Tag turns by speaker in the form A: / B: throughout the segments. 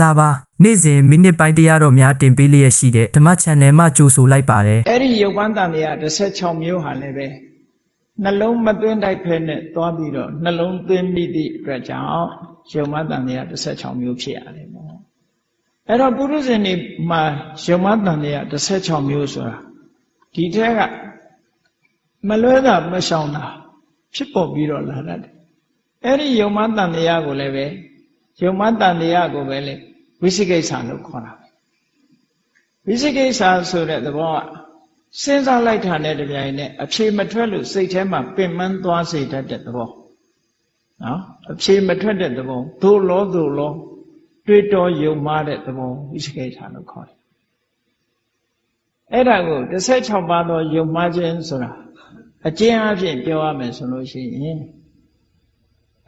A: လာပါနေ့စဉ်မိနစ်ပိုင်းတရားတော်များတင်ပေးလျက်ရှိတဲ့ဓမ္မ channel မှာကြိုဆိုလိုက်ပါတယ်
B: အဲ့ဒီယုတ်ပန်းတန်တွေက16မျိုးဟာလည်းပဲနှလုံးမသွင်းတိုက်ဖဲနဲ့သွားပြီးတော့နှလုံးသွင်းမိသည့်အတွက်ကြောင့်ယုတ်ပန်းတန်တွေက16မျိုးဖြစ်ရတယ်ပေါ့အဲ့တော့ပုရုဇဉ်တွေမှာယုတ်ပန်းတန်တွေက16မျိုးဆိုတာဒီထက်ကမလွဲတာမရှောင်တာဖြစ်ပေါ်ပြီးတော့လာတတ်တယ်အဲ့ဒီယုတ်ပန်းတန်တွေကိုလည်းပဲယုတ်ပန်းတန်တွေကိုပဲလေဝိသိကိစ္စလို့ခေါ်တာဝိသိကိစ္စဆိုတဲ့သဘောကစဉ်းစားလိုက်တာနဲ့တပြိုင်နက်အဖြေမထွက်လို့စိတ်ထဲမှာပင်ပန်းသွားစေတတ်တဲ့သဘောနော်အဖြေမထွက်တဲ့သဘောသို့လောတွေးတောယုံမှားတဲ့သဘောဝိသိကိစ္စလို့ခေါ်တယ်အဲ့ဒါကို16ပါးသောယုံမှားခြင်းဆိုတာအကျဉ်းအဖြစ်ပြောရမယ်ဆိုလို့ရှိရင်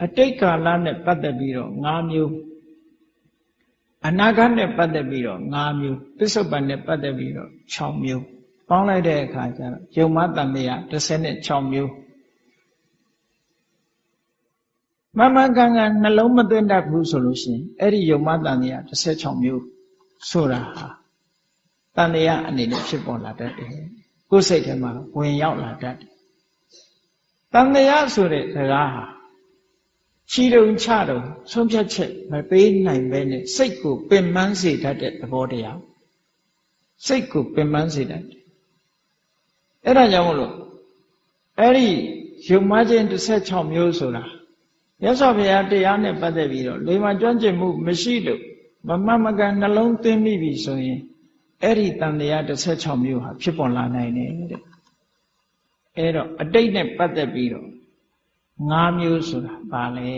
B: အတိတ်ကာလနဲ့ပတ်သက်ပြီးတော့5မျိုးအနာဂတ်နဲ့ပတ်သက်ပြီးတော့5မျိုးပစ္စုပန်နဲ့ပတ်သက်ပြီးတော့6မျိုးပေါင်းလိုက်တဲ့အခါကျတော့ယုံမှားတန်တရား16မျိုးမမကန်ကန်နှလုံးမသွင်းတတ်ဘူးဆိုလို့ရှိရင်အဲ့ဒီယုံမှားတန်တရား16မျိုးဆိုတာဟာတန်တရားအနေနဲ့ဖြစ်ပေါ်လာတတ်တယ်ကိုယ်စိတ်ထဲမှာဝင်ရောက်လာတတ်တယ်တန်တရားဆိုတဲ့စကားဟာချီတုံချတုံဆုံးဖြတ်ချက်မပေးနိုင်ပဲနဲ့စိတ်ကိုပင်ပန်းစေတတ်တဲ့သဘောတရားစိတ်ကိုပင်ပန်းစေတတ်တယ်အဲ့ဒါကြောင့်မလို့အဲ့ဒီယုံမှားခြင်း16မျိုးဆိုတာမြတ်စွာဘုရားတရားနဲ့ပတ်သက်ပြီးတော့လေမှကျွမ်းကျင်မှုမရှိလို့မမမကန်နှလုံးသွင်းမိပြီဆိုရင်အဲ့ဒီတန်တရား16မျိုးဟာဖြစ်ပေါ်လာနိုင်တယ်တဲ့အဲ့တော့အတိတ်နဲ့ပတ်သက်ပြီးတော့5မျိုးဆိုတာဘာလဲ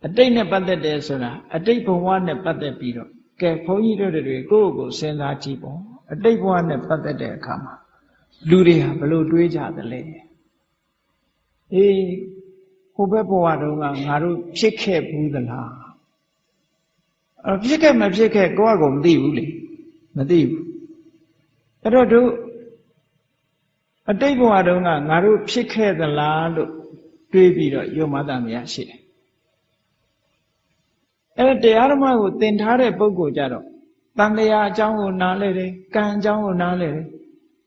B: အတိတ်နဲ့ပတ်သက်တယ်ဆိုတာအတိတ်ဘဝနဲ့ပတ်သက်ပြီးတော့ကဲဘုန်းကြီးတို့တွေကိုယ့်ကိုစဉ်းစားကြည့်ပေါ့အတိတ်ဘဝနဲ့ပတ်သက်တဲ့အခါမှာလူတွေဟာဘယ်လိုတွေးကြသလဲအေးဟိုဘက်ဘဝတုန်းကငါတို့ဖြစ်ခဲ့ဘူးသလားဖြစ်ခဲ့မဖြစ်ခဲ့ကိုယ့်အကိုမသိဘူးလေမသိဘူးအဲ့တော့တို့အတိတ်ဘဝတုန်းကငါတို့ဖြစ်ခဲ့သလားလို့တွေးပြီးတော့ယုံမှားတာများရှိတယ်အဲ့ဒါတရားဓမ္မကိုသင်ထားတဲ့ပုဂ္ဂိုလ်ကြတော့တန်တရားအကြောင်းကိုနားလဲတယ်ကံအကြောင်းကိုနားလဲတယ်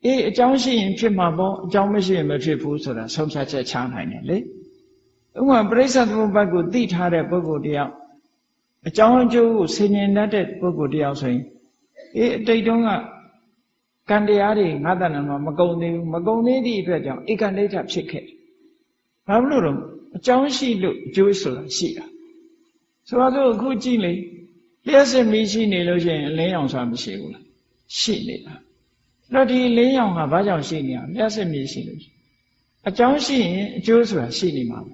B: အေးအကြောင်းရှိရင်ဖြစ်မှာပေါ့အကြောင်းမရှိရင်မဖြစ်ဘူးဆိုတာဆုံးဖြတ်ချက်ချနိုင်တယ်လေဥပမာပရိစ္ဆေသမုပ္ပါဒ်ကိုသိထားတဲ့ပုဂ္ဂိုလ်တယောက်အကြောင်းအကျိုးကိုဆင်ញင်တတ်တဲ့ပုဂ္ဂိုလ်တယောက်ဆိုရင်အေးအတိတ်တုန်းကကံတရားတွေငါးတဏ္ဍာမှာမကုန်သေးဘူးမကုန်သေးသည့်အတွက်ကြောင့်ဧကနိဋ္ဌဖြစ်ခဲ့ဘာလို့တော့အကြောင်းရှိလို့အကျိုးဆိုတာရှိတာဆိုတော့အခုကြည့်လေလျှက်စစ်မီးရှိနေလို့ရှိရင်အလင်းရောင်ဆိုတာမရှိဘူးလားရှိနေတာတော့ဒီလင်းရောင်ကဘာကြောင့်ရှိနေရလျှက်စစ်မီးရှိလို့အကြောင်းရှိရင်အကျိုးဆိုတာရှိနေမှာပဲ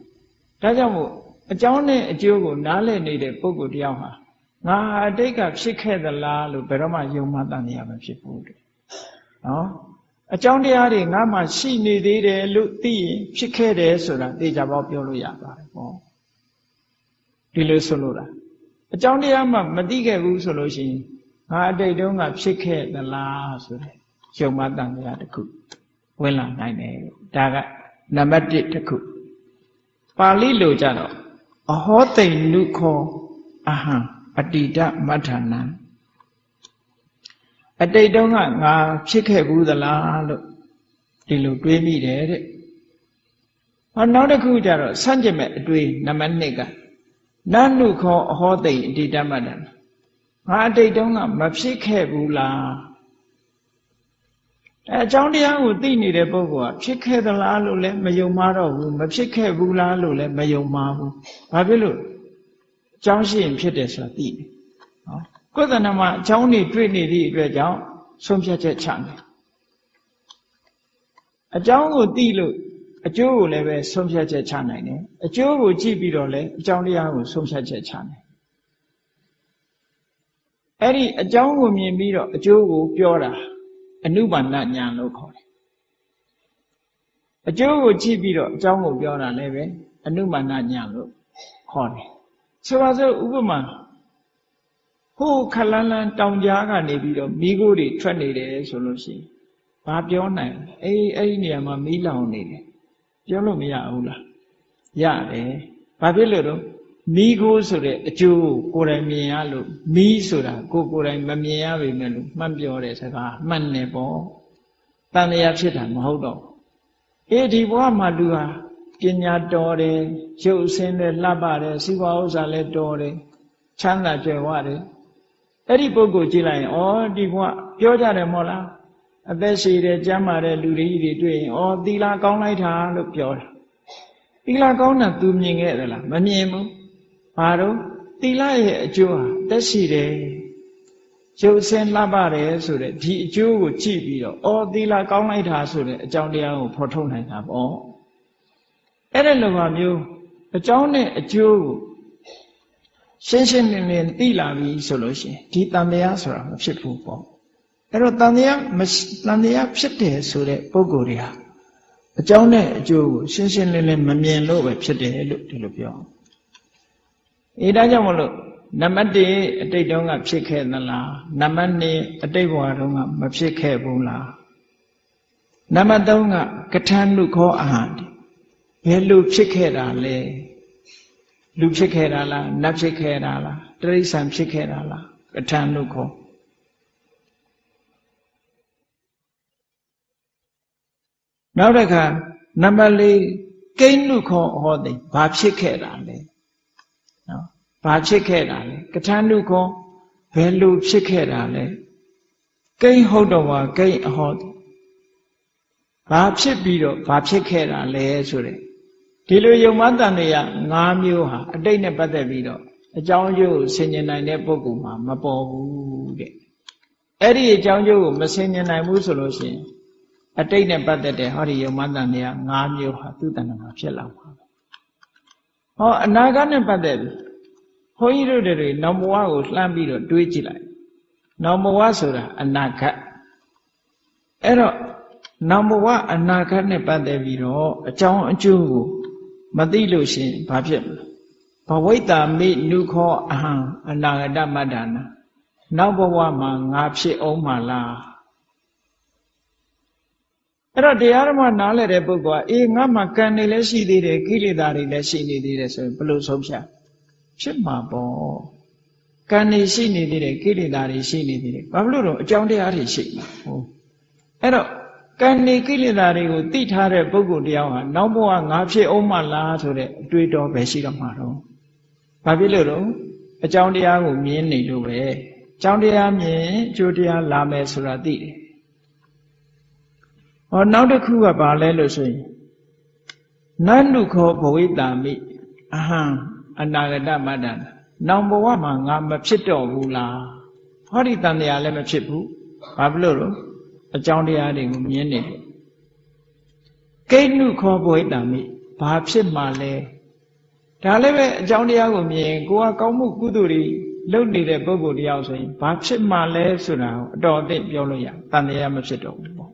B: ဒါကြောင့်မို့အကြောင်းနဲ့အကျိုးကိုနားလည်နေတဲ့ပုဂ္ဂိုလ်တယောက်ဟာငါဟာအတိတ်ကဖြစ်ခဲ့သလားလို့ဘယ်တော့မှယုံမှတန်နေရမှာဖြစ်ဘူးတဲ့နော်အကြောင်းတရားတွေငါမှရှိနေသေးတယ်လို့သိရင်ဖြစ်ခဲ့တယ်ဆိုတာသိကြပေါက်ပြောလို့ရပါတယ်ပေါ့ဒီလိုဆိုလို့လားအကြောင်းတရားမှမသိခဲ့ဘူးဆိုလို့ရှိရင်ငါအတိတ်တုန်းကဖြစ်ခဲ့သလားဆိုတဲ့ယုံမှတန်တရားတစ်ခုဝင်လာနိုင်တယ်ဒါကနံပါတ်1တစ်ခုပါဠိလိုကြတော့အဟောတိန်နုခောအဟံအတိတမဋ္ဌာနံအတိတ်တုန်းကငါဖြစ်ခဲ့ဘူးသလားလို့ဒီလိုတွေးမိတယ်တဲ့ဟောနောက်တစ်ခုကြတော့ဆန့်ကျင်မဲ့အတွေးနံပါတ်2ကနန္နုခောအဟောတိန်အတိတမဋ္ဌာနံငါအတိတ်တုန်းကမဖြစ်ခဲ့ဘူးလားအကြောင်းတရားကိုသိနေတဲ့ပုဂ္ဂိုလ်ကဖြစ်ခဲ့သလားလို့လည်းမယုံမှားတော့ဘူးမဖြစ်ခဲ့ဘူးလားလို့လည်းမယုံမှားဘူးဘာဖြစ်လို့အကြောင်းရှိရင်ဖြစ်တယ်ဆိုတာသိတယ်နော်ကိုယ်တဏ္ဍမှာအကြောင်းတွေတွေ့နေသည့်အတွက်ကြောင့်ဆုံးဖြတ်ချက်ချတယ်အကြောင်းကိုသိလို့အကျိုးကိုလည်းပဲဆုံးဖြတ်ချက်ချနိုင်တယ်အကျိုးကိုကြည့်ပြီးတော့လည်းအကြောင်းတရားကိုဆုံးဖြတ်ချက်ချနိုင်အဲ့ဒီအကြောင်းကိုမြင်ပြီးတော့အကျိုးကိုပြောတာအနုပါဏဉာဏ်လို့ခေါ်တယ်အကျိုးကိုကြည့်ပြီးတော့အကြောင်းကိုပြောတာလည်းပဲအနုပါဏဉာဏ်လို့ခေါ်တယ်ဆိုပါစို့ဥပမာဟိုခလန်းလန်းတောင်ကြားကနေပြီးတော့မိခိုးတွေထွက်နေတယ်ဆိုလို့ရှိရင်ဘာပြောနိုင်အဲ့ဒီနေရာမှာမီးလောင်နေတယ်ပြောလို့မရဘူးလားရတယ်ဘာဖြစ်လို့တော့ မိကိုဆိုတဲ့အကျိုးကိုယ်တိုင်မြင်ရလို့မိဆိုတာကိုယ်တိုင်မမြင်ရပေမဲ့လို့မှတ်ပြောတဲ့စကားမှန်နေပေါ့တန်တရားဖြစ်တာမဟုတ်တော့ဒီဘဝမှာလူဟာပညာတော်တယ်ရုပ်ဆင်းတယ်လှပတယ်စီးပွားဥစ္စာလည်းတော်တယ်ချမ်းသာကြွယ်ဝတယ်အဲ့ဒီပုဂ္ဂိုလ်ကြည့်လိုက်ရင်ဒီဘဝပြောကြတယ်မဟုတ်လားအသက်ရှည်တယ်ကျမ်းမာတဲ့လူတွေတွေ့ရင်သီလကောင်းလိုက်တာလို့ပြောတာသီလကောင်းတာ तू မြင်ခဲ့သလားမမြင်ဘူးဘာလို့သီလရဲ့အကျိုးဟာတက်ရှိတယ်ရုပ်ဆင်းလှပတယ်ဆိုတဲ့ဒီအကျိုးကိုကြည့်ပြီးတော့သီလကောင်းလိုက်တာဆိုတဲ့အကြောင်းတရားကိုဖော်ထုတ်နိုင်တာပေါ့အဲ့ဒီလိုပါမျိုးအကြောင်းနဲ့အကျိုးကိုရှင်းရှင်းလင်းလင်းသိလာပြီဆိုလို့ရှိရင်ဒီတန်တရားဆိုတာမဖြစ်ဘူးပေါ့အဲ့တော့တန်တရားဖြစ်တယ်ဆိုတဲ့ပုဂ္ဂိုလ်တွေဟာအကြောင်းနဲ့အကျိုးကိုရှင်းရှင်းလင်းလင်းမမြင်လို့ပဲဖြစ်တယ်လို့ဒီလိုပြောဒါကြောင့်မလို့နံပါတ်1အတိတ်တုန်းကဖြစ်ခဲ့သလားနံပါတ်2အတိတ်ဘဝတုန်းကမဖြစ်ခဲ့ဘူးလားနံပါတ်3ကကထာနုခောအဟံဘယ်လိုဖြစ်ခဲ့တာလဲလူဖြစ်ခဲ့တာလားနတ်ဖြစ်ခဲ့တာလားတိရစ္ဆာန်ဖြစ်ခဲ့တာလားကထာနုခောနောက်တစ်ခါနံပါတ်4ကိန်းနုခောဟောတိဘာဖြစ်ခဲ့တာလဲနော်ဘာဖြစ်ခဲ့တာလဲကထာနုခောဘယ်လိုဖြစ်ခဲ့တာလဲကိန်းဟုတ်တော်ဝါကိန်းအဟောတိဘာဖြစ်ပြီးတော့ဘာဖြစ်ခဲ့တာလဲဆိုတဲ့ဒီလိုယုံမှန်တန်တရား၅မျိုးဟာအတိတ်နဲ့ပတ်သက်ပြီးတော့အကြောင်းအကျိုးကိုဆင်ញင်နိုင်တဲ့ပုဂ္ဂိုလ်မှာမပေါ်ဘူးတဲ့အဲ့ဒီအကြောင်းအကျိုးကိုမဆင်ញင်နိုင်ဘူးဆိုလို့ရှိရင်အတိတ်နဲ့ပတ်သက်တဲ့ဟောဒီယုံမှန်တန်တရား၅မျိုးဟာသူ့တဏ္ဍာမှာဖြစ်လာမှာအနာဂတ်နဲ့ပတ်သက်ပြီးဘုန်းကြီးတို့တွေနောင်ဘဝကိုလှမ်းပြီးတော့တွေးကြည့်လိုက်နောင်ဘဝဆိုတာအနာဂတ်အဲ့တော့နောင်ဘဝအနာဂတ်နဲ့ပတ်သက်ပြီးတော့အကြောင်းအကျိုးကိုမသိလို့ရှိရင်ဘာဖြစ်မလဲဘဝိတ္တာမိနုခောအဟံအနာဂတမတ္တနာနောက်ဘဝမှာငါဖြစ်အောင်မလားအဲ့တော့တရားဓမ္မနားလည်တဲ့ပုဂ္ဂိုလ်ကငါမှကံတွေလည်းရှိသေးတယ်ကိလေသာတွေလည်းရှိနေသေးတယ်ဆိုရင်ဘယ်လိုဆုံးဖြတ်ဖြစ်မှာပေါ့ကံတွေရှိနေသေးတယ်ကိလေသာတွေရှိနေသေးတယ်ဘာဖြစ်လို့တော့အကြောင်းတရားတွေရှိမှာဟုတ်အဲ့တော့ကံနေကိလေသာတွေကိုသိထားတဲ့ပုဂ္ဂိုလ်တရားဟာနောက်ဘဝငါဖြစ်အောင်မလားဆိုတဲ့အတွေးတော်ပဲရှိတော့မှာတော့ဘာဖြစ်လို့တော့အကြောင်းတရားကိုမြင်နေလို့ပဲအကြောင်းတရားမြင်အကျိုးတရားလာမယ်ဆိုတာသိတယ်နောက်တစ်ခုကဘာလဲလို့ဆိုရင်နန္နုခောဘဝိတ္တာမိအဟံအနာဂတမတ္တနာနောက်ဘဝမှာငါမဖြစ်တော့ဘူးလားဟောဒီတန်တရားလည်းမဖြစ်ဘူးဘာဖြစ်လို့တော့အကြောင်းတရားတွေကိုမြင်နေတယ်ကိဋ္နုခောဘဝိတ္တာမိဘာဖြစ်မှလဲဒါလည်းပဲအကြောင်းတရားကိုမြင်ကိုကကောင်းမှုကုသိုလ်တွေလုပ်နေတဲ့ပုဂ္ဂိုလ်တယောက်ဆိုရင်ဘာဖြစ်မှလဲဆိုတာကိုအတော်အသင့်ပြောလို့ရတန်တရားမဖြစ်တော့ဘူးပေါ့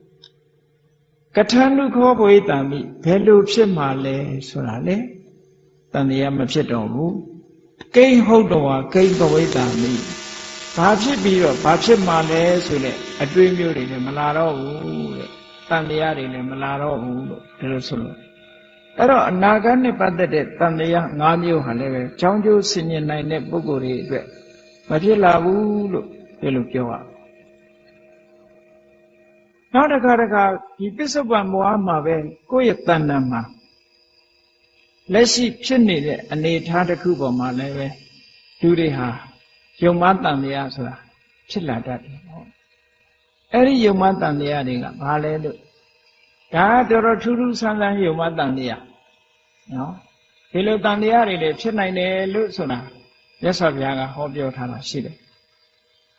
B: ကထာနုခောဘဝိတ္တာမိဘယ်လိုဖြစ်မှလဲဆိုတာလေတန်တရားမဖြစ်တော့ဘူးကိဋ္ဟုတ်တော်ဟာကိဋ္ဘဝိတ္တာမိဘာဖြစ်ပြီးတော့ဘာဖြစ်မှလဲဆိုတဲ့အတွေးမျိုးတွေလည်းမလာတော့ဘူးတဲ့တန်တရားတွေလည်းမလာတော့ဘူးလို့ဒါလို့ဆိုလို့အဲ့တော့အနာဂတ်နဲ့ပတ်သက်တဲ့တန်တရား၅မျိုးဟာလည်းပဲချောင်းကျိုးဆင်ញင်နိုင်တဲ့ပုဂ္ဂိုလ်တွေအတွက်မဖြစ်လာဘူးလို့ဒီလိုပြောရနောက်တစ်ခါဒီပစ္စုပန်ဘဝမှာပဲကိုယ့်ရဲ့တဏ္ဍာမှာလက်ရှိဖြစ်နေတဲ့အနေအထားတစ်ခုပေါ်မှာလည်းပဲလူတွေဟာယုံမှန်တန်တရားဆိုတာဖြစ်လာတတ်တယ်ပေါ့အဲ့ဒီယုံမှန်တန်တရားတွေကဘာလဲလို့ဒါတော်တော်ထူးထူးဆန်းဆန်းယုံမှန်တန်တရားနော်ဒီလိုတန်တရားတွေလည်းဖြစ်နိုင်တယ်လို့ဆိုတာမြတ်စွာဘုရားကဟောပြောထားတာရှိတယ်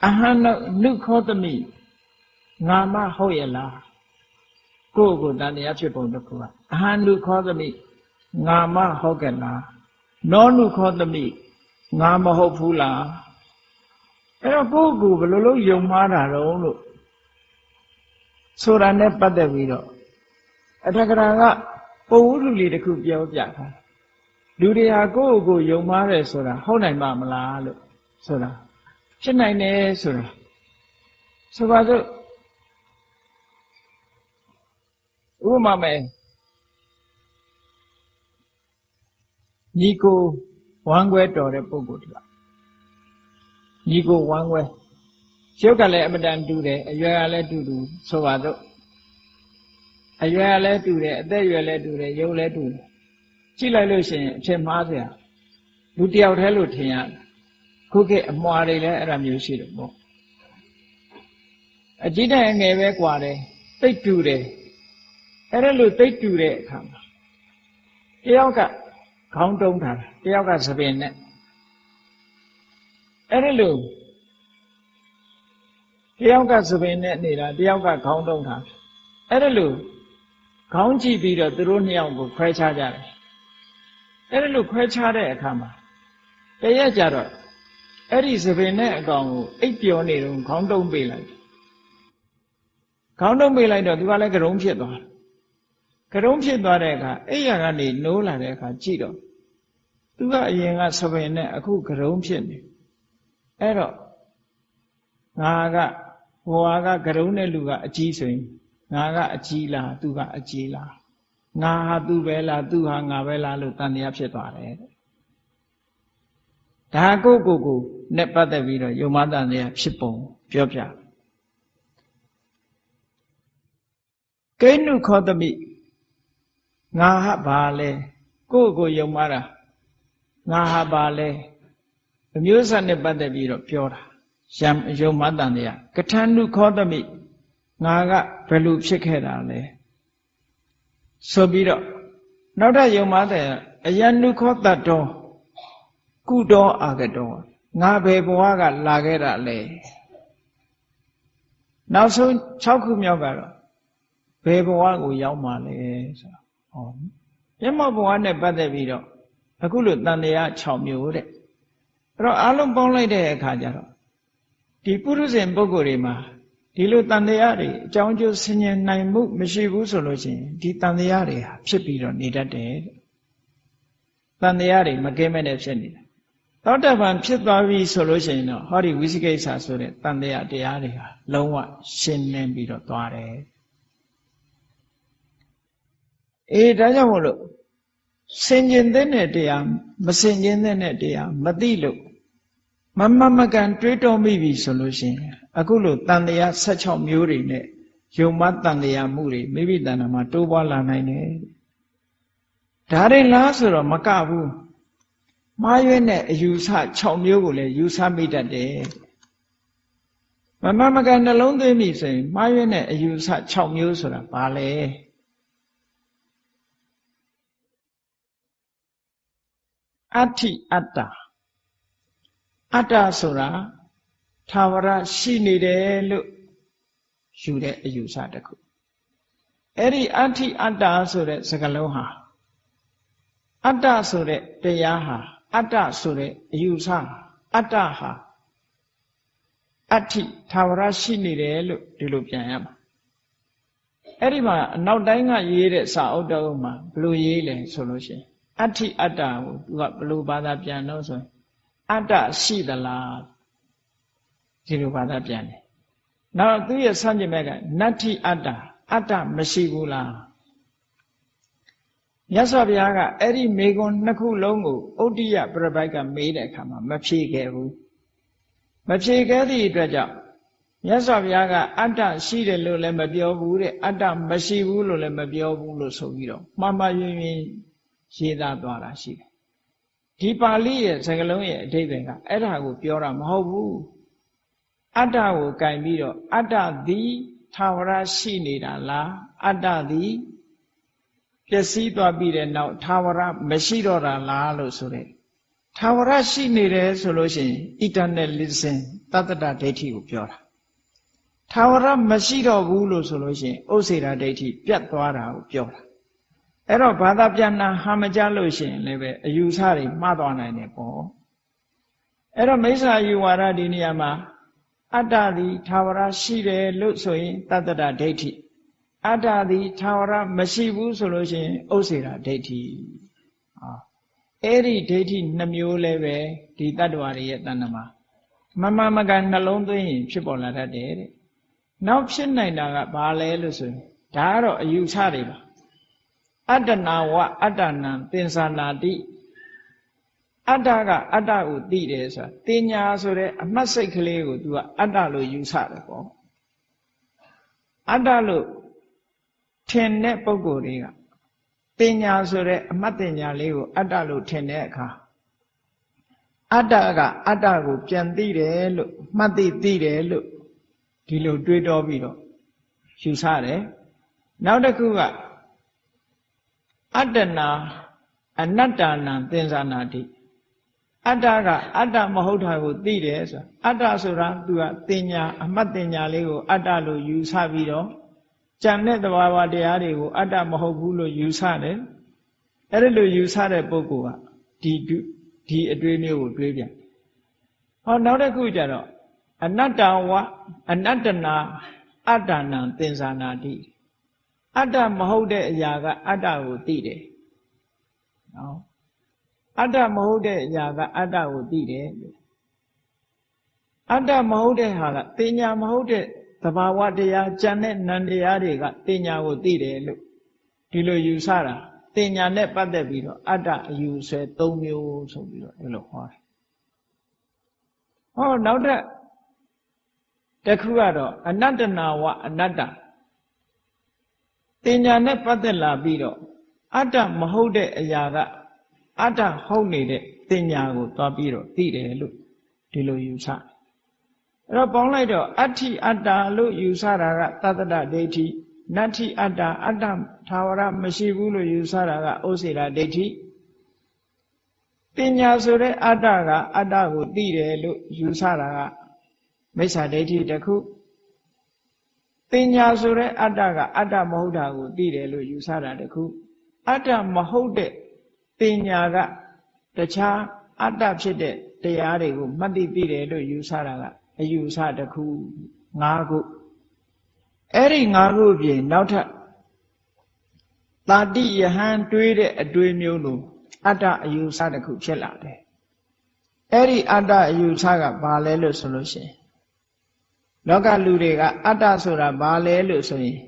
B: အဟံနုခောတမိငါမဟုတ်ရဲ့လားကိုယ့်ကိုယ်တန်တရားဖြစ်ပုံတစ်ခုကအဟံနုခောတမိငါမဟုတ်ကဲ့လားနောနုခောတမိငါမဟုတ်ဘူးလားအဲ့တော့ကိုယ့်ကိုယ်ဘယ်လိုလုပ်ယုံမှားတာတော့လို့ဆိုတာနဲ့ပတ်သက်ပြီးတော့အထက်ကရာကပုံဝတ္ထုလေးတစ်ခုပြောပြတာလူတွေဟာကိုယ့်ကိုယ်ယုံမှားတယ်ဆိုတာဟုတ်နိုင်ပါမလားလို့ဆိုတာဖြစ်နိုင်တယ်ဆိုတာဆိုပါစို့ဥပမာမဲ့ညီကို ဝမ်းကွဲတော်တဲ့ပုဂ္ဂိုလ်တွေကညီကိုဝမ်းကွဲရုပ်ကလည်းအမတန်တူတယ်အရွယ်ကလည်းတူတူဆိုပါတော့အရွယ်ကလည်းတူတယ်အသက်အရွယ်လည်းတူတယ်ရုပ်လည်းတူတယ်ကြည့်လိုက်လို့ရှိရင်အဖြစ်မှားစရာလူတယောက်တည်းလို့ထင်ရတယ်ခုခေတ်အမွာတွေလည်းအဲ့ဒါမျိုးရှိတယ်ပေါ့အကြည့်တဲ့အငယ်ပဲกว่าတယ်သိပ်တူတယ်အဲ့ဒါလို့သိပ်တူတဲ့အခါမှာတယောက်ကခေါင်းတုံးထားတာတယောက်ကသပင်နဲ့အဲ့ဒါလို့တယောက်ကသပင်နဲ့နေတာတယောက်ကခေါင်းတုံးထားအဲ့ဒါလို့ခေါင်းကြည့်ပြီးတော့သူတို့နှစ်ယောက်ကိုခွဲခြားကြတယ်အဲ့ဒါလို့ခွဲခြားတဲ့အခါမှာတရက်ကြတော့အဲ့ဒီသပင်နဲ့အကောင်ကိုအိပ်ပျော်နေတော့ခေါင်းတုံးပေးလိုက်ခေါင်းတုံးပေးလိုက်တော့သူကလည်းကရုံးဖြစ်သွားကရုံးဖြစ်သွားတဲ့အခါအဲ့ရကနေနိုးလာတဲ့အခါကြည့်တော့သူကအရင်ကသပင်နဲ့အခုကရုံးဖြစ်နေအဲ့တော့ငါကဘဝကကရုံးတဲ့လူကအကြီးဆိုရင်ငါကအကြီးလားသူကအကြီးလားငါဟာသူပဲလားသူဟာငါပဲလားလို့တန်တရားဖြစ်သွားတယ်ဒါကိုနဲ့ပတ်သက်ပြီးတော့ယုံမတန်တရားဖြစ်ပုံပြောပြကိဏုခောတမိငါဟာဘာလဲကိုယုံမတာငါဟာဘာလဲအမျိုးအစားနဲ့ပတ်သက်ပြီးတော့ပြောတာယုံမတန်တရားကထဏုခောတမိငါကဘယ်လိုဖြစ်ခဲ့တာလဲဆိုပြီးတော့နောက်ထပ်ယုံမတဲ့အယနုခောတတောကုတောအာဂတောငါဘယ်ဘဝကလာခဲ့တာလဲနောက်ဆုံး6ခုမြောက်ကတော့ဘယ်ဘဝကိုရောက်မှာလဲဆိုတော့ဟောမျက်မှောက်ဘဝနဲ့ပတ်သက်ပြီးတော့အခုလိုတန်တရား6မျိုးတဲ့အဲ့တော့အလုံးပေါင်းလိုက်တဲ့အခါကျတော့ဒီပုရုဇဉ်ပုဂ္ဂိုလ်တွေမှာဒီလိုတန်တရားတွေအကြောင်းကျိုးဆင်ញင်နိုင်မှုမရှိဘူးဆိုလို့ရှိရင်ဒီတန်တရားတွေဟာဖြစ်ပြီးတော့နေတတ်တယ်တန်တရားတွေမကင်းမဲ့နဲ့ဖြစ်နေတာသောတပန်ဖြစ်သွားပြီဆိုလို့ရှိရင်တော့ဟောဒီဝိသိကိစ္စဆိုတဲ့တန်တရားတရားတွေဟာလုံးဝရှင်းလင်းပြီးတော့သွားတယ်ဒါကြောင့်မို့လို့ဆင်ញင်တဲ့တရားမဆင်ញင်တဲ့တရားမသိလို့မကန်တွေးတောမိပြီဆိုလို့ရှိရင်အခုလိုတန်တရား16မျိုးတွေနဲ့ယုံမတန်တရားမှုတွေမိမိတဏ္ဍာမှာတိုးပွားလာနိုင်တယ်ဒါတွေလားဆိုတော့မကဘူးမှားရွေးတဲ့အယူဆ6မျိုးကိုလည်းယူဆမိတတ်တယ်မကန်နှလုံးသွင်းပြီဆိုရင်မှားရွေးတဲ့အယူဆ6မျိုးဆိုတာဘာလဲအဋ္ဌိအတ္တအတ္တဆိုတာသာဝရရှိနေတယ်လို့ယူတဲ့အယူဆတစ်ခုအဲ့ဒီအဋ္ဌိအတ္တဆိုတဲ့စကားလုံးဟာအတ္တဆိုတဲ့တရားဟာအတ္တဆိုတဲ့အယူဆအတ္တဟာအဋ္ဌိသာဝရရှိနေတယ်လို့ဒီလိုပြန်ရမှာအဲ့ဒီမှာအနောက်တိုင်းကရေးတဲ့စာအုပ်တော်မှာဘယ်လိုရေးလဲဆိုလို့ရှိရင်အဋ္ဌိအတ္တကိုသူကဘယ်လိုဘာသာပြန်လို့ဆိုရင်အတ္တရှိသလားဒီလိုဘာသာပြန်တယ်နောက်သူရဲ့ဆန့်ကျင်ဘက်ကနတ္ထိအတ္တအတ္တမရှိဘူးလားမြတ်စွာဘုရားကအဲ့ဒီမေခွန်းနှစ်ခုလုံးကိုဩတ္တိယပြပိုက်ကမေးတဲ့အခါမှာမဖြေခဲ့ဘူးမဖြေခဲ့သည့်အတွက်ကြောင့်မြတ်စွာဘုရားကအတ္တရှိတယ်လို့လည်းမပြောဘူးတဲ့အတ္တမရှိဘူးလို့လည်းမပြောဘူးလို့ဆိုပြီးတော့မှားမှားယွင်းယွင်းရေးသားသွားတာရှိတယ်ဒီပါဠိရဲ့စကားလုံးရဲ့အဓိပ္ပာယ်ကအဲ့ဒါကိုပြောတာမဟုတ်ဘူးအတ္တကိုကင်ပြီးတော့အတ္တသည်သာဝရရှိနေတာလားအတ္တသည်ပျက်စီးသွားပြီးတဲ့နောက်သာဝရမရှိတော့တာလားလို့ဆိုတဲ့သာဝရရှိနေတယ်ဆိုလို့ရှိရင် eternalism တတ္တဒိဋ္ဌိကိုပြောတာသာဝရမရှိတော့ဘူးလို့ဆိုလို့ရှိရင်ဥစ္စေတာဒိဋ္ဌိပြတ်သွားတာကိုပြောတာအဲ့တော့ဘာသာပြန်တာဟာမကြလို့ရှိရင်လည်းပဲအယူဆတွေမှားသွားနိုင်တယ်ပေါ့အဲ့တော့မိစ္ဆာယူဝါဒဒီနေရာမှာအတ္တသည်သာဝရရှိတယ်လို့ဆိုရင်တတ္တဒိဋ္ဌိအတ္တသည်သာဝရမရှိဘူးဆိုလို့ရှိရင်ဥစ္စေတာဒိဋ္ဌိအဲ့ဒီဒိဋ္ဌိနှမျိုးလည်းပဲဒီတတ္တဝါတွေရဲ့တဏ္ဍမှာမကန်နှလုံးသွင်းရင်ဖြစ်ပေါ်လာတတ်တယ်တဲ့နောက်ဖြစ်နိုင်တာကဘာလဲလို့ဆိုရင်ဒါကတော့အယူဆတွေပါအတ္တနာဝအတ္တနံသင်္ဆာနာတိ အတ္တကအတ္တကိုသိတယ်ဆိုတာတင်ညာဆိုတဲ့အမှတ်စိတ်ကလေးကို तू ကအတ္တလို့ယူဆတယ်ပေါ့အတ္တလို့ထင်တဲ့ပုဂ္ဂိုလ်တွေကတင်ညာဆိုတဲ့အမှတ်တင်ညာလေးကိုအတ္တလို့ထင်တဲ့အခါအတ္တကအတ္တကိုပြန်သိတယ်လို့မှတ်သိတယ်လို့ဒီလိုတွေးတောပြီးတော့ယူဆတယ်နောက်တစ်ခုကအတ္တနာအနတ္တနာသင်္ဇာနာတိအတ္တကအတ္တမဟုတ်တာကိုသိတယ်ဆိုတာအတ္တဆိုတာ तू ကတင်ညာအမှတ်တင်ညာလေးကိုအတ္တလို့ယူဆပြီးတော့ကြံတဲ့သဘာဝတရားတွေကိုအတ္တမဟုတ်ဘူးလို့ယူဆတယ်အဲ့ဒီလိုယူဆတဲ့ပုဂ္ဂိုလ်ကဒီအတွေးမျိုးကိုတွေးပြန်ဟောနောက်တစ်ခုကျတော့အနတ္တဝအနတ္တနာအတ္တနာသင်္ဇာနာတိအတ္တမဟုတ်တဲ့အရာကအတ္တကိုသိတယ်နော်အတ္တမဟုတ်တဲ့အရာကအတ္တကိုသိတယ်အတ္တမဟုတ်တဲ့ဟာကတင်ညာမဟုတ်တဲ့သဘာဝတရားကြံတဲ့နံတရားတွေကတင်ညာကိုသိတယ်လို့ဒီလိုယူဆတာတင်ညာနဲ့ပတ်သက်ပြီးတော့အတ္တအယူဆွဲ၃မျိုးဆိုပြီးတော့ဒီလိုဟောတယ်ဟောနောက်တစ်ခုကတော့အနတ္တနာဝအနတ္တတင်ညာနဲ့ပတ်သက်လာပြီးတော့အတ္တမဟုတ်တဲ့အရာကအတ္တဟုတ်နေတဲ့တင်ညာကိုသွားပြီးတော့သိတယ်လို့ဒီလိုယူဆအဲ့တော့ပေါင်းလိုက်တော့အဋ္ဌိအတ္တလို့ယူဆတာကသတ္တဒဒိဋ္ဌိနတ္ထိအတ္တအတ္တသာဝရမရှိဘူးလို့ယူဆတာကဩစေတဒိဋ္ဌိတင်ညာဆိုတဲ့အတ္တကအတ္တကိုသိတယ်လို့ယူဆတာကမိစ္ဆာဒိဋ္ဌိတစ်ခုတင်ညာဆိုတဲ့အတ္တကအတ္တမဟုတ်တာကိုသိတယ်လို့ယူဆတာတစ်ခုအတ္တမဟုတ်တဲ့တင်ညာကတခြားအတ္တဖြစ်တဲ့တရားတွေကိုမှတ်သိတယ်လို့ယူဆတာကအယူဆတစ်ခု၅ခုအဲ့ဒီ၅ခုပြင်နောက်ထပ်တာတိယဟန်တွေးတဲ့အတွေးမျိုးလိုအတ္တအယူဆတစ်ခုဖြစ်လာတယ်အဲ့ဒီအတ္တအယူဆကဘာလဲလို့ဆိုလို့ရှိရင်လောကလူတွေကအတ္တဆိုတာဘာလဲလို့ဆိုရင်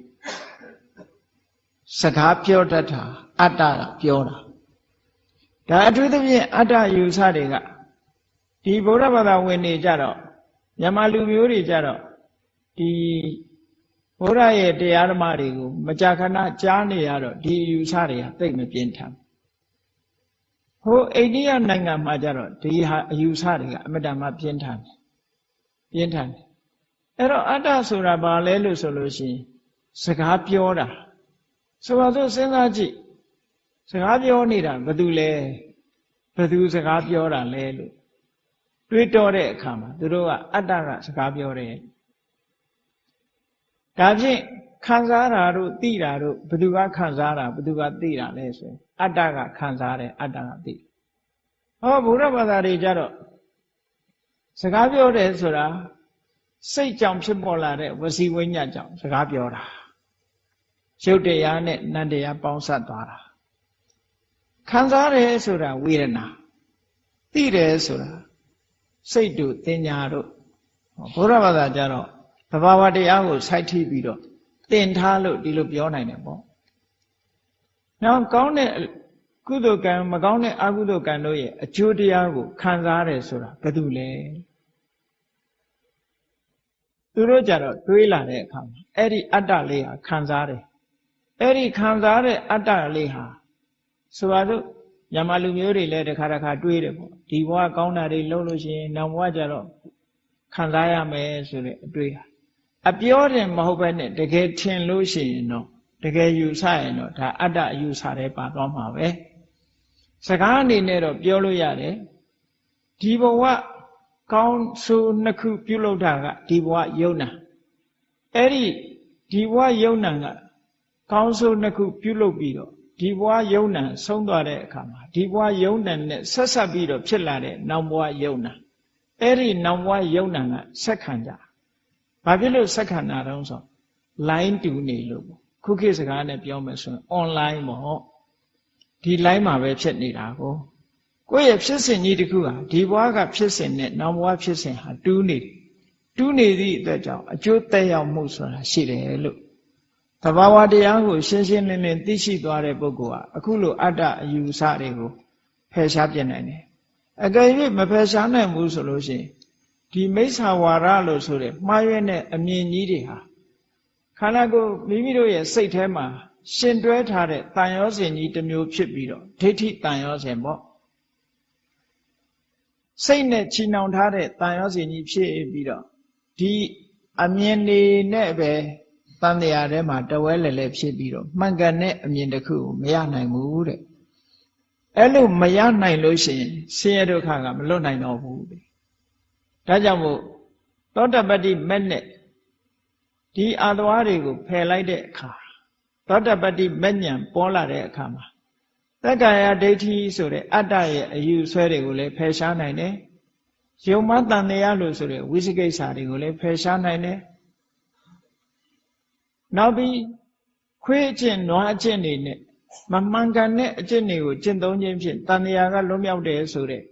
B: စကားပြောတတ်တာအတ္တကပြောတာဒါအထူးသဖြင့်အတ္တယူဆတွေကဒီဗုဒ္ဓဘာသာဝင်တွေကြတော့မြန်မာလူမျိုးတွေကြတော့ဒီဘုရားရဲ့တရားဓမ္မတွေကိုမကြာခဏကြားနေရတော့ဒီယူဆတွေကသိမပြင်းထန်ဟိုအိန္ဒိယနိုင်ငံမှာကြတော့ဒီဟာအယူဆတွေကအမတ္တမပြင်းထန်တယ်အဲ့တော့အတ္တဆိုတာဘာလဲလို့ဆိုလို့ရှိရင်စကားပြောတာဆိုပါစို့စဉ်းစားကြည့်စကားပြောနေတာဘယ်သူလဲဘယ်သူစကားပြောတာလဲလို့တွေးတောတဲ့အခါမှာသူတို့ကအတ္တကစကားပြောတယ်ဒါဖြင့်ခံစားတာတို့သိတာတို့ဘယ်သူကခံစားတာဘယ်သူကသိတာလဲဆိုရင်အတ္တကခံစားတယ်အတ္တကသိဟောဘုရားဘာသာတွေကြတော့စကားပြောတယ်ဆိုတာစိတ်ကြောင့်ဖြစ်ပေါ်လာတဲ့ဝစီဝိညာဉ်ကြောင့်စကားပြောတာရုပ်တရားနဲ့နံတရားပေါင်းစပ်သွားတာခံစားတယ်ဆိုတာဝေဒနာသိတယ်ဆိုတာစိတ်တို့တင်ညာတို့ဘုရားဘာသာကြတော့သဘာဝတရားကိုစိုက်ထိပြီးတော့တင်ထားလို့ဒီလိုပြောနိုင်တယ်ပေါ့။နောက်ကောင်းတဲ့ကုသိုလ်ကံမကောင်းတဲ့အကုသိုလ်ကံတို့ရဲ့အကျိုးတရားကိုခံစားတယ်ဆိုတာဘာတူလဲ။သူတို့ကြတော့တွေးလာတဲ့အခါမှာအဲ့ဒီအတ္တလေးဟာခံစားတယ်။အဲ့ဒီခံစားတဲ့အတ္တလေးဟာဆိုပါစို့မြန်မာလူမျိုးတွေလည်းတစ်ခါတွေးတယ်ပေါ့။ဒီဘဝကောင်းတာတွေလုပ်လို့ရှိရင်နောက်ဘဝကျတော့ခံစားရမယ်ဆိုတဲ့အတွေးဟာအပြောတယ်မဟုတ်ပဲနဲ့တကယ်ထင်လို့ရှိရင်တော့တကယ်ယူဆရင်တော့ဒါအတ္တအယူဆတွေပါသွားမှာပဲစကားအနေနဲ့တော့ပြောလို့ရတယ်ဒီဘဝကောင်းဆိုးနှစ်ခုပြုလုပ်တာကဒီဘဝယုံနာအဲ့ဒီဘဝယုံနာကကောင်းဆိုးနှစ်ခုပြုလုပ်ပြီးတော့ဒီဘဝယုံနာဆုံးသွားတဲ့အခါမှာဒီဘဝယုံနာနဲ့ဆက်ဆက်ပြီးတော့ဖြစ်လာတဲ့နောက်ဘဝယုံနာအဲ့ဒီနောက်ဘဝယုံနာကဆက်ခံကြဘာဖြစ်လို့ဆက်ခံတာတုံးဆို line တူနေလို့ခုခေတ်စကားနဲ့ပြောမယ်ဆိုရင် online ပေါ့ဒီ line မှာပဲဖြစ်နေတာကိုယ့်ရဲ့ဖြစ်စဉ်ကြီးတစ်ခုဟာဒီဘဝကဖြစ်စဉ်နဲ့နောက်ဘဝဖြစ်စဉ်ဟာတူးနေသည့်အတွက်ကြောင့်အကျိုးသက်ရောက်မှုဆိုတာရှိတယ်လို့သဘာဝတရားကိုရှင်းရှင်းလင်းလင်းသိရှိသွားတဲ့ပုဂ္ဂိုလ်ဟာအခုလိုအတ္တအယူဆတွေကိုဖယ်ရှားပြနိုင်တယ် အကယ်၍မဖယ်ရှားနိုင်ဘူးဆိုလို့ရှိရင်ဒီမိစ္ဆာဝါဒလို့ဆိုတဲ့မှားရွက်တဲ့အမြင်ကြီးတွေဟာခန္ဓာကိုယ်မိမိတို့ရဲ့စိတ်ထဲမှာရှင်တွဲထားတဲ့တန်ရောစဉ်ကြီးတစ်မျိုးဖြစ်ပြီးတော့ဒိဋ္ဌိတန်ရောစဉ်ပေါ့စိတ်နဲ့ချီနှောင်ထားတဲ့တန်ရောစဉ်ကြီးဖြစ်ပြီးတော့ဒီအမြင်တွေနဲ့ပဲတန်တရားထဲမှာတဝဲလဲလဲဖြစ်ပြီးတော့မှန်ကန်တဲ့အမြင်တစ်ခုကိုမရနိုင်ဘူးတဲ့အဲ့လိုမရနိုင်လို့ရှိရင်ဆင်းရဲဒုက္ခကမလွတ်နိုင်တော့ဘူးတဲ့ဒါကြောင့်မို့သောတပတ္တိမက်နဲ့ဒီအာသဝါတွေကိုဖယ်လိုက်တဲ့အခါသောတပတ္တိမက်ဉဏ်ပေါ်လာတဲ့အခါမှာသက္ကာယဒိဋ္ဌိဆိုတဲ့အတ္တရဲ့အယူဆွဲတွေကိုလည်းဖယ်ရှားနိုင်တယ်ယုံမှတန်တရားလို့ဆိုတဲ့ဝိသိကိစ္စတွေကိုလည်းဖယ်ရှားနိုင်တယ်နောက်ပြီးခွေးအကျင့်နွားအကျင့်တွေနဲ့မမှန်ကန်တဲ့အကျင့်တွေကိုကျင့်သုံးခြင်းဖြင့်တန်တရားကလွတ်မြောက်တယ်ဆိုတဲ့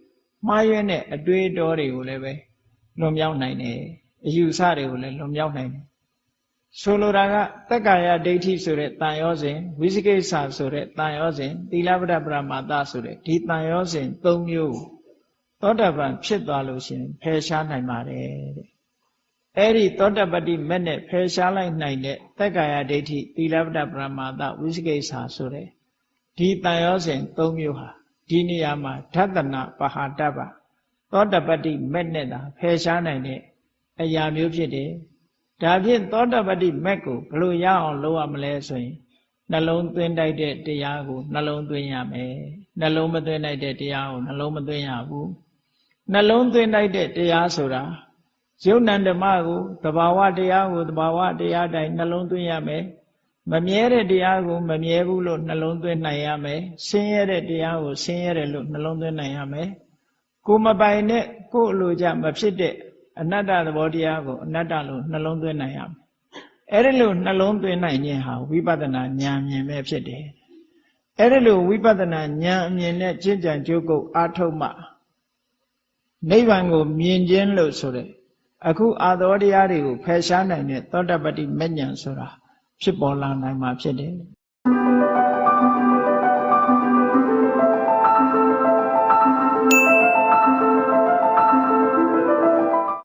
B: မှားယွင်းတဲ့အတွေးအတောတွေကိုလည်းပဲလွန်မြောက်နိုင်တယ်အယူဆတွေကိုလည်းလွန်မြောက်နိုင်တယ်ဆိုလိုတာကတက္ကာယဒိဋ္ဌိဆိုတဲ့တန်ရောစဉ်ဝိသိကိစ္စဆိုတဲ့တန်ရောစဉ်သီလပဒပရမတ္တဆိုတဲ့ဒီတန်ရောစဉ်၃မျိုးသောတပန်ဖြစ်သွားလို့ရှိရင်ဖယ်ရှားနိုင်ပါတယ်တဲ့အဲ့ဒီသောတပတ္တိမက်နဲ့ဖယ်ရှားလိုက်နိုင်တဲ့တက္ကာယဒိဋ္ဌိသီလပဒပရမတ္တဝိသိကိစ္စဆိုတဲ့ဒီတန်ရောစဉ်၃မျိုးဟာဒီနေရာမှာဓတ္တနာပဟာတ္တပသောတပတ္တိမက်နဲ့သာဖယ်ရှားနိုင်တဲ့အရာမျိုးဖြစ်တယ်ဒါဖြင့်သောတပတ္တိမက်ကိုဘယ်လိုရအောင်လုပ်ရမလဲဆိုရင်နှလုံးသွင်းတိုက်တဲ့တရားကိုနှလုံးသွင်းရမယ်နှလုံးမသွင်းတိုက်တဲ့တရားကိုနှလုံးမသွင်းရဘူးနှလုံးသွင်းတိုက်တဲ့တရားဆိုတာယုံနံဓမ္မကိုသဘာဝတရားကိုသဘာဝတရားတိုင်းနှလုံးသွင်းရမယ်မမြဲတဲ့တရားကိုမမြဲဘူးလို့နှလုံးသွင်းနိုင်ရမယ်ဆင်းရဲတဲ့တရားကိုဆင်းရဲတယ်လို့နှလုံးသွင်းနိုင်ရမယ်ကိုမပိုင်တဲ့ကိုအလိုကြမဖြစ်တဲ့အနတ္တသဘောတရားကိုအနတ္တလို့နှလုံးသွင်းနိုင်ရမယ်အဲ့ဒီလိုနှလုံးသွင်းနိုင်ခြင်းဟာဝိပဿနာဉာဏ်မြင်ပဲဖြစ်တယ်အဲ့ဒီလိုဝိပဿနာဉာဏ်အမြင်နဲ့ကျင့်ကြံကြိုးကုပ်အားထုတ်မှနိဗ္ဗာန်ကိုမြင်ခြင်းလို့ဆိုတဲ့အခုအာသောတရားတွေကိုဖယ်ရှားနိုင်တဲ့သောတပတ္တိမဉ္ဇဉ်ဆိုတာဖြစ်ပေါ်လာနိုင်မှာဖြစ်တယ်